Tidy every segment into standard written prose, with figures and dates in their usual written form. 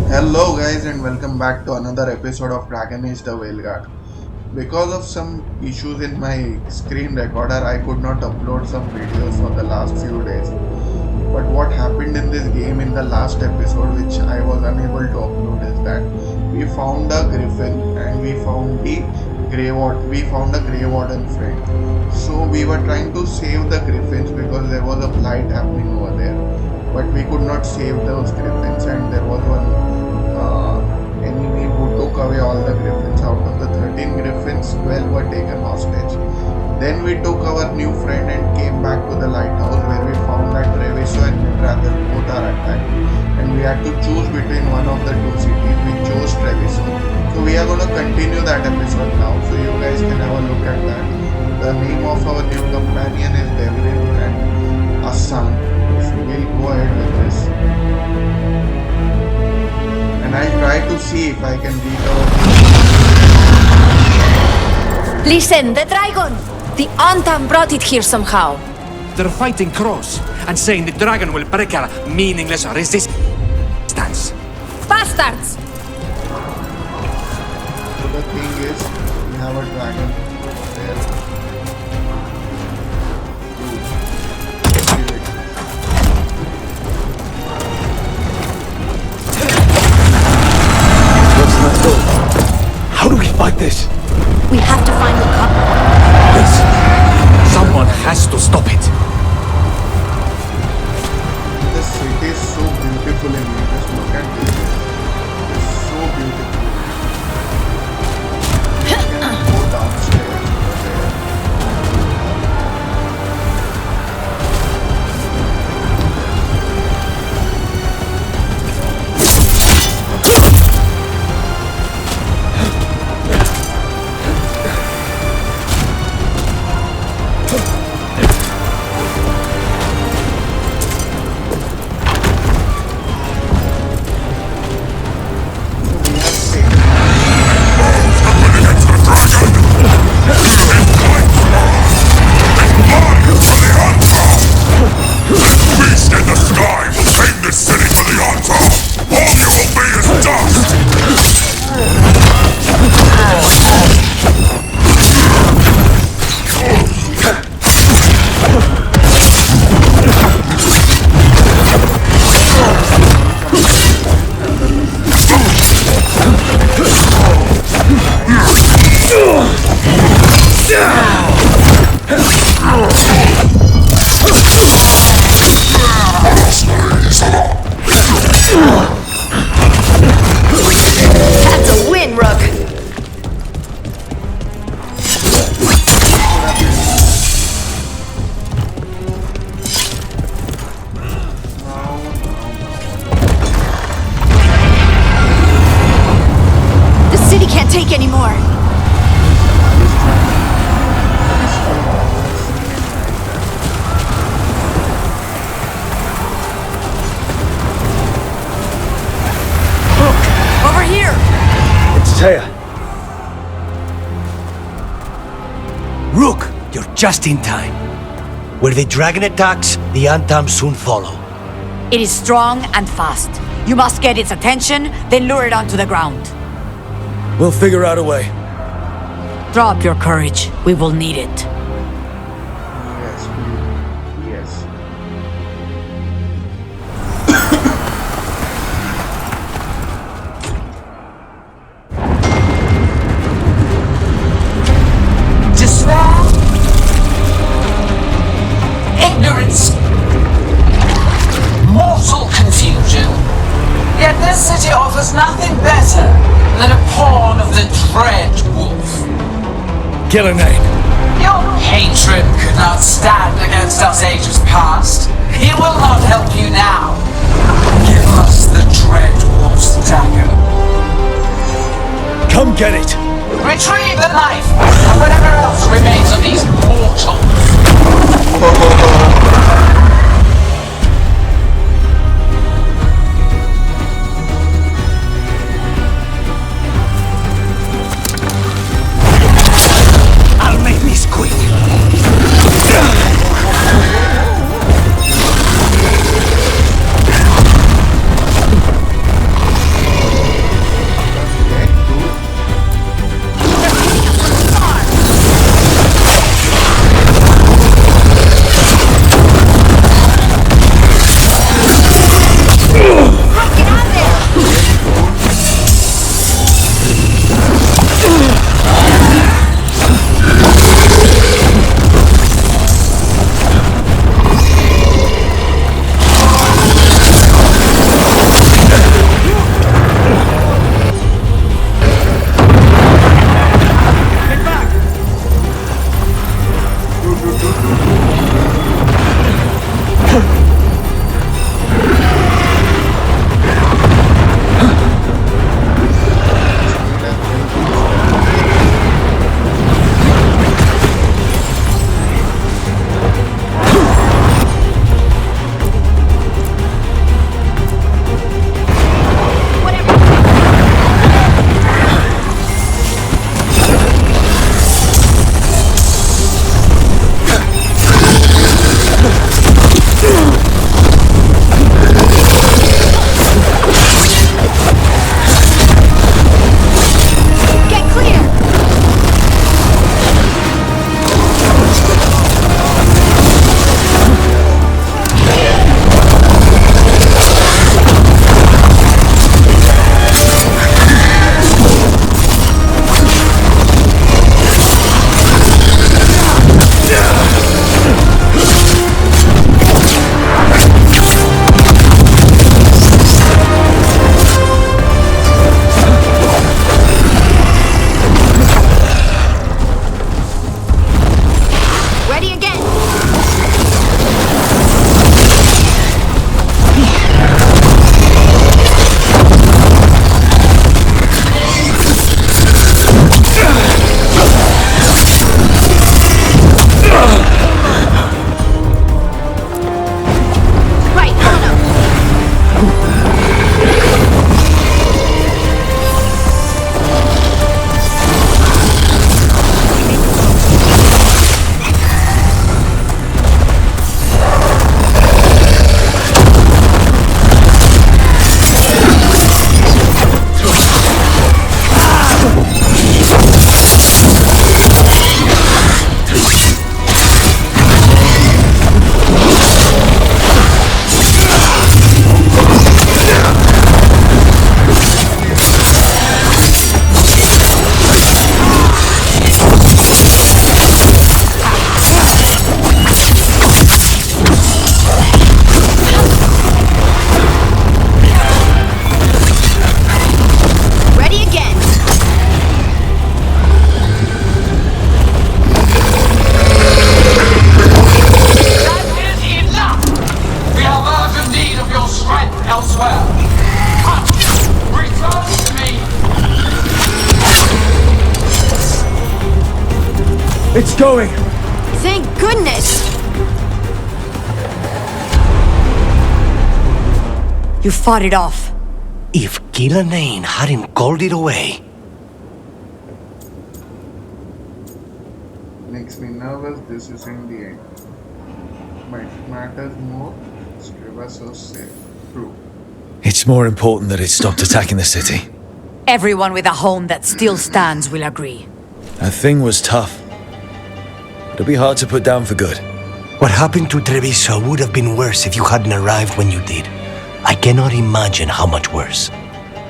Hello guys and welcome back to another episode of Dragon Age the Veilguard. Because of some issues in my screen recorder, I could not upload some videos for the last few days. But what happened in this game in the last episode which I was unable to upload is that we found a griffin and we found a grey warden friend. So we were trying to save the griffins because there was a blight happening over there. But we could not save those griffins and there was one enemy who took away all the griffins. Out of the 13 griffins, 12 were taken hostage. Then we took our new friend and came back to the lighthouse where we found that Treviso and Midrathel both are attacked. And we had to choose between one of the two cities. We chose Treviso. So we are going to continue that episode now. So you guys can have a look at that. The name of our new companion is Devlin and Assan. So we'll go ahead with this. And I'll try to see if I can beat our... Listen, the dragon! The Antam brought it here somehow. They're fighting cross and saying the dragon will break our meaningless resistance. Bastards! So the thing is, we have a dragon there. How do we fight this? We have to find the cup. Yes. Someone has to stop it. The city is so beautiful in here. Just look at this. It's so beautiful. You can go downstairs over there. Rook, you're just in time. Where the dragon attacks, the Antam soon follow. It is strong and fast. You must get its attention, then lure it onto the ground. We'll figure out a way. Drop your courage. We will need it. Yes, yes. Despair, ignorance, mortal confusion. Yet this city offers nothing better than a pawn of the dread wolf. Kill a name. Your hatred could not stand against us ages past. It will not help you now. Give us the dread wolf's dagger. Come get it. Retrieve the knife and whatever else remains of these mortals. I'll make this quick. It's going! Thank goodness! You fought it off. If Gillanane hadn't called it away. Makes me nervous. This isn't the end. But it matters more. Treviso's safe. True. It's more important that it stopped attacking the city. Everyone with a home that still stands will agree. That thing was tough. It'll be hard to put down for good. What happened to Treviso would have been worse if you hadn't arrived when you did. I cannot imagine how much worse.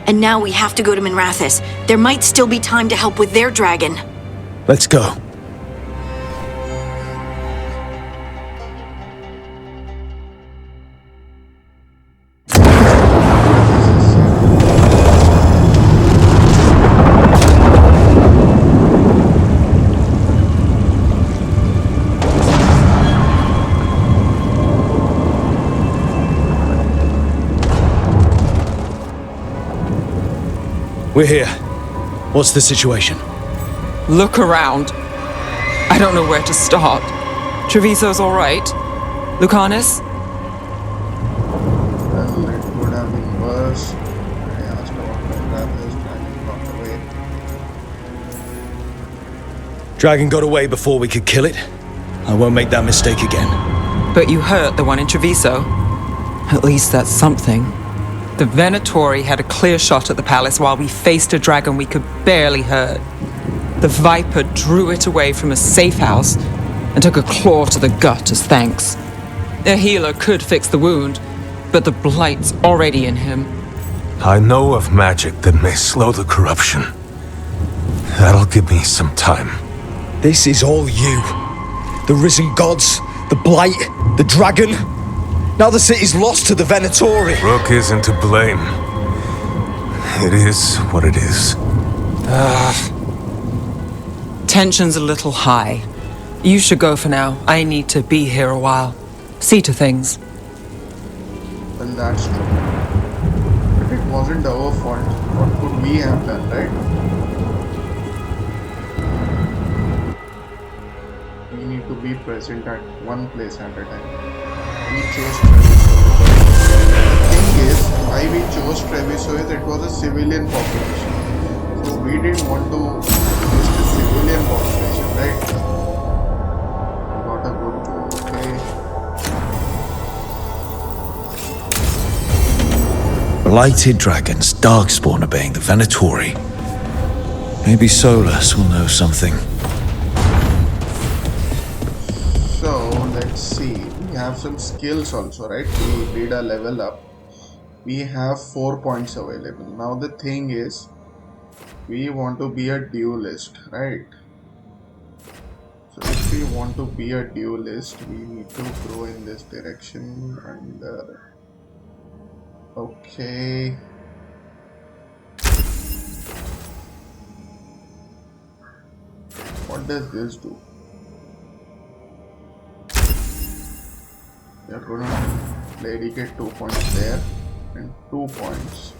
And now we have to go to Minrathous. There might still be time to help with their dragon. Let's go. We're here. What's the situation? Look around. I don't know where to start. Treviso's all right. Lucanus? Well, it could have been worse. I asked about my brothers, dragon got away. Dragon got away before we could kill it. I won't make that mistake again. But you hurt the one in Treviso. At least that's something. The Venatori had a clear shot at the palace while we faced a dragon we could barely hurt. The Viper drew it away from a safe house and took a claw to the gut as thanks. A healer could fix the wound, but the blight's already in him. I know of magic that may slow the corruption. That'll give me some time. This is all you. The risen gods, the blight, the dragon. Now the city's lost to the Venatori. Rook isn't to blame. It is what it is. Tension's a little high. You should go for now. I need to be here a while. See to things. Well, that's true. But it wasn't our fault. What could we have done, right? We need to be present at one place at a time. We chose Treviso. The thing is, why we chose Treviso is it was a civilian population. So we didn't want to waste the civilian population, right? We got a good goal, okay? Blighted dragons, darkspawn obeying the Venatori. Maybe Solas will know something. So let's see. We have some skills also, right? We did a level up. We have 4 points available. Now the thing is, we want to be a duelist, right? So if we want to be a duelist, we need to grow in this direction and okay. What does this do? We are gonna dedicate 2 points there and 2 points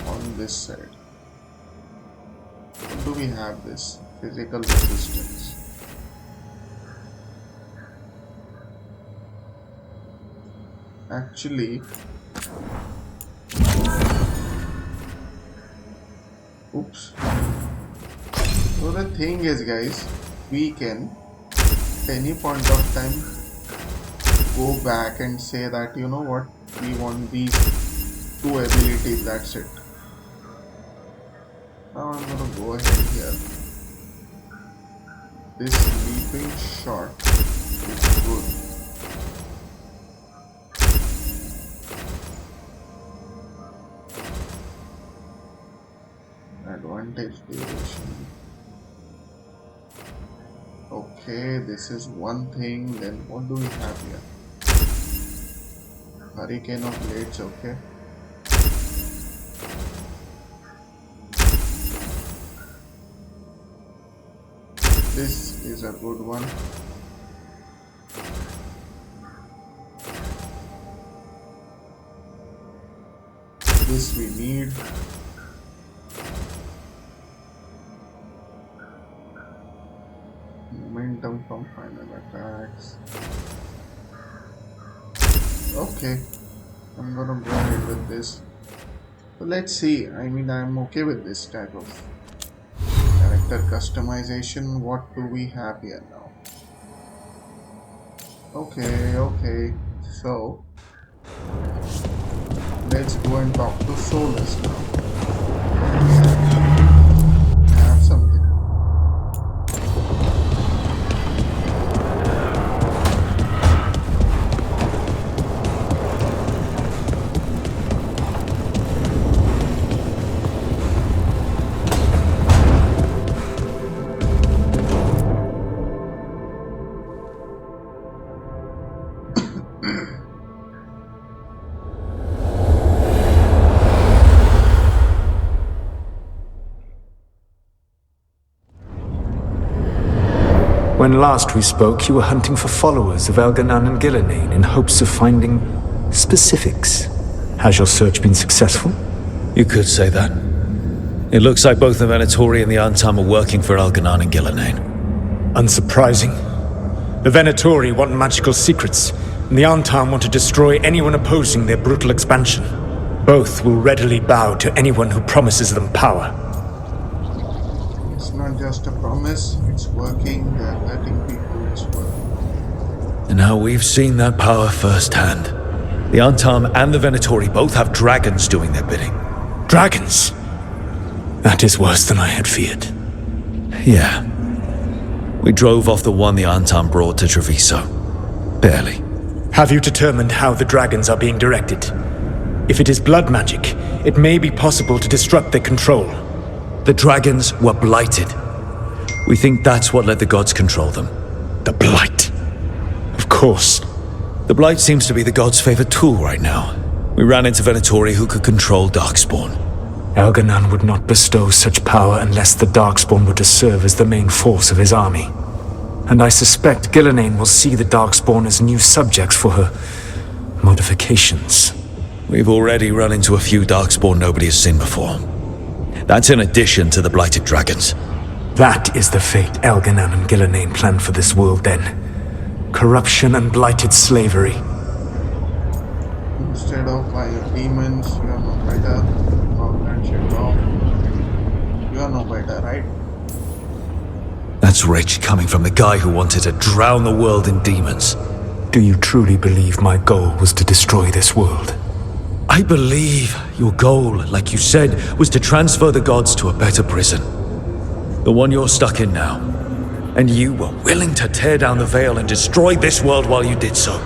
on this side. What do we have this? Physical resistance. Actually, oops. So the thing is, guys, we can at any point of time go back and say that, you know what, we want these 2 abilities, that's it. Now I'm gonna go ahead here. This leaping shot is good. Advantage duration. Okay, this is one thing. Then what do we have here? Hurricane of Blades, okay. This is a good one. This we need. Immune from final attacks. Okay, I'm gonna go ahead with this. So let's see. I mean, I'm okay with this type of character customization. What do we have here now? Okay. So let's go and talk to Solas now. I have something. When last we spoke, you were hunting for followers of Elganan and Gillenane in hopes of finding specifics. Has your search been successful? You could say that. It looks like both the Venatori and the Antam are working for Elganan and Gillenane. Unsurprising. The Venatori want magical secrets, and the Antam want to destroy anyone opposing their brutal expansion. Both will readily bow to anyone who promises them power. It's not just a promise, it's working. They're letting people it's working. And now we've seen that power firsthand. The Antam and the Venatori both have dragons doing their bidding. Dragons? That is worse than I had feared. Yeah. We drove off the one the Antam brought to Treviso. Barely. Have you determined how the dragons are being directed? If it is blood magic, it may be possible to disrupt their control. The dragons were blighted. We think that's what let the gods control them. The blight? Of course. The blight seems to be the gods' favorite tool right now. We ran into Venatori who could control Darkspawn. Elganan would not bestow such power unless the Darkspawn were to serve as the main force of his army. And I suspect Gillenane will see the Darkspawn as new subjects for her modifications. We've already run into a few Darkspawn nobody has seen before. That's in addition to the blighted dragons. That is the fate Elganan and Gillenane planned for this world then. Corruption and blighted slavery. Instead of fire demons, you are no better. All that shit off. You are no better, right? That's rage coming from the guy who wanted to drown the world in demons. Do you truly believe my goal was to destroy this world? I believe your goal, like you said, was to transfer the gods to a better prison. The one you're stuck in now. And you were willing to tear down the veil and destroy this world while you did so.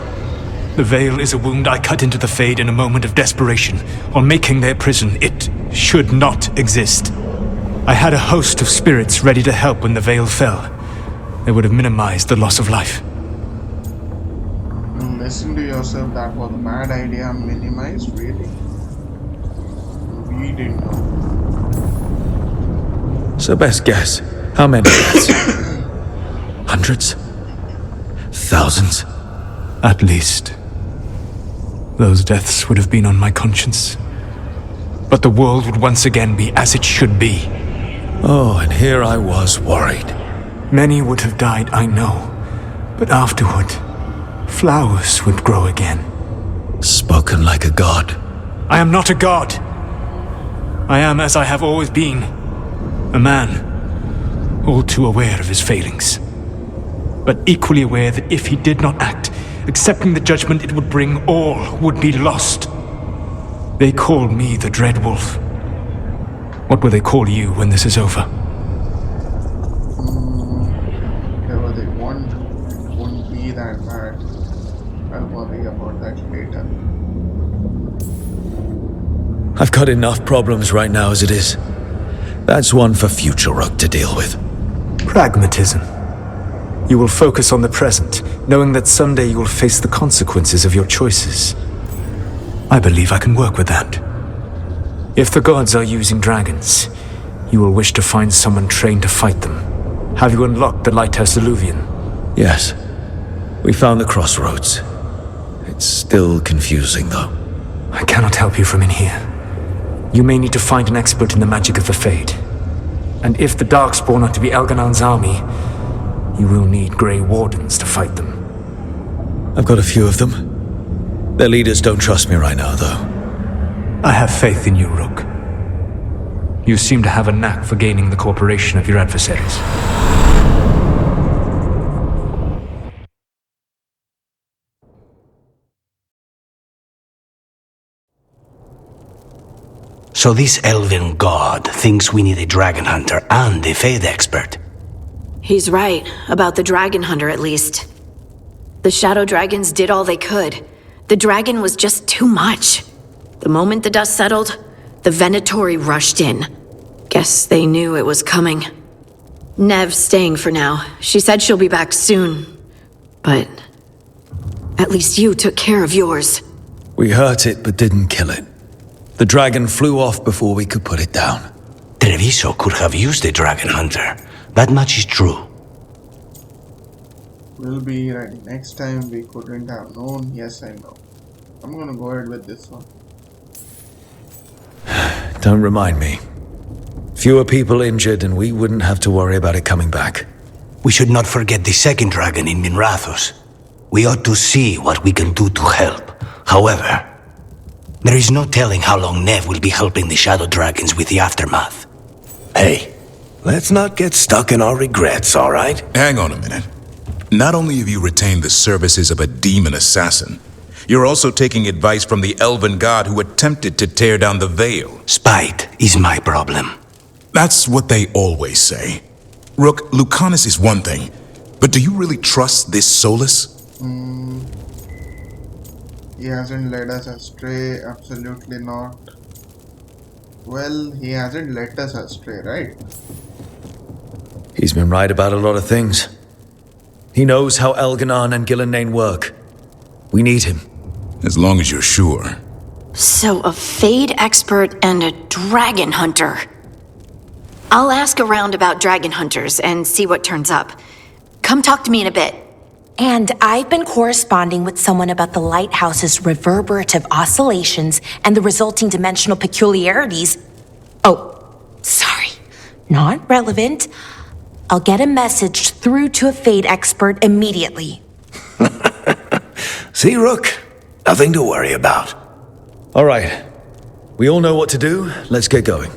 The veil is a wound I cut into the Fade in a moment of desperation. On making their prison, it should not exist. I had a host of spirits ready to help when the veil fell. They would have minimized the loss of life. Listen to yourself, that was a bad idea. Minimize, really? We didn't know. So best guess, how many deaths? Hundreds? Thousands? At least. Those deaths would have been on my conscience. But the world would once again be as it should be. Oh, and here I was worried. Many would have died, I know. But afterward, flowers would grow again. Spoken like a god. I am not a god. I am as I have always been. A man. All too aware of his failings. But equally aware that if he did not act, accepting the judgment it would bring, all would be lost. They call me the Dread Wolf. What will they call you when this is over? Whatever they want, it won't be that bad. I'll worry about that later. I've got enough problems right now as it is. That's one for future Rogue to deal with. Pragmatism. You will focus on the present, knowing that someday you will face the consequences of your choices. I believe I can work with that. If the gods are using dragons, you will wish to find someone trained to fight them. Have you unlocked the Lighthouse Illuvian? Yes. We found the crossroads. It's still confusing, though. I cannot help you from in here. You may need to find an expert in the magic of the Fade. And if the Darkspawn are to be Elganan's army, you will need Grey Wardens to fight them. I've got a few of them. Their leaders don't trust me right now, though. I have faith in you, Rook. You seem to have a knack for gaining the cooperation of your adversaries. So this elven god thinks we need a dragon hunter and a Fade expert. He's right, about the dragon hunter at least. The shadow dragons did all they could. The dragon was just too much. The moment the dust settled, the Venatori rushed in. Guess they knew it was coming. Nev's staying for now. She said she'll be back soon. But at least you took care of yours. We hurt it, but didn't kill it. The dragon flew off before we could put it down. Treviso could have used a dragon hunter. That much is true. We'll be ready. Next time we couldn't have known. Yes, I know. I'm gonna go ahead with this one. Don't remind me. Fewer people injured and we wouldn't have to worry about it coming back. We should not forget the second dragon in Minrathos. We ought to see what we can do to help. However, there is no telling how long Nev will be helping the shadow dragons with the aftermath. Hey, let's not get stuck in our regrets, all right? Hang on a minute. Not only have you retained the services of a demon assassin, you're also taking advice from the elven god who attempted to tear down the veil. Spite is my problem. That's what they always say. Rook, Lucanus is one thing, but do you really trust this Solas? He hasn't led us astray, absolutely not. Well, he hasn't led us astray, right? He's been right about a lot of things. He knows how Elganon and Gillenane work. We need him. As long as you're sure. So a Fade expert and a dragon hunter. I'll ask around about dragon hunters and see what turns up. Come talk to me in a bit. And I've been corresponding with someone about the lighthouse's reverberative oscillations and the resulting dimensional peculiarities. Oh, sorry. Not relevant. I'll get a message through to a Fade expert immediately. See, Rook? Nothing to worry about. All right. We all know what to do. Let's get going.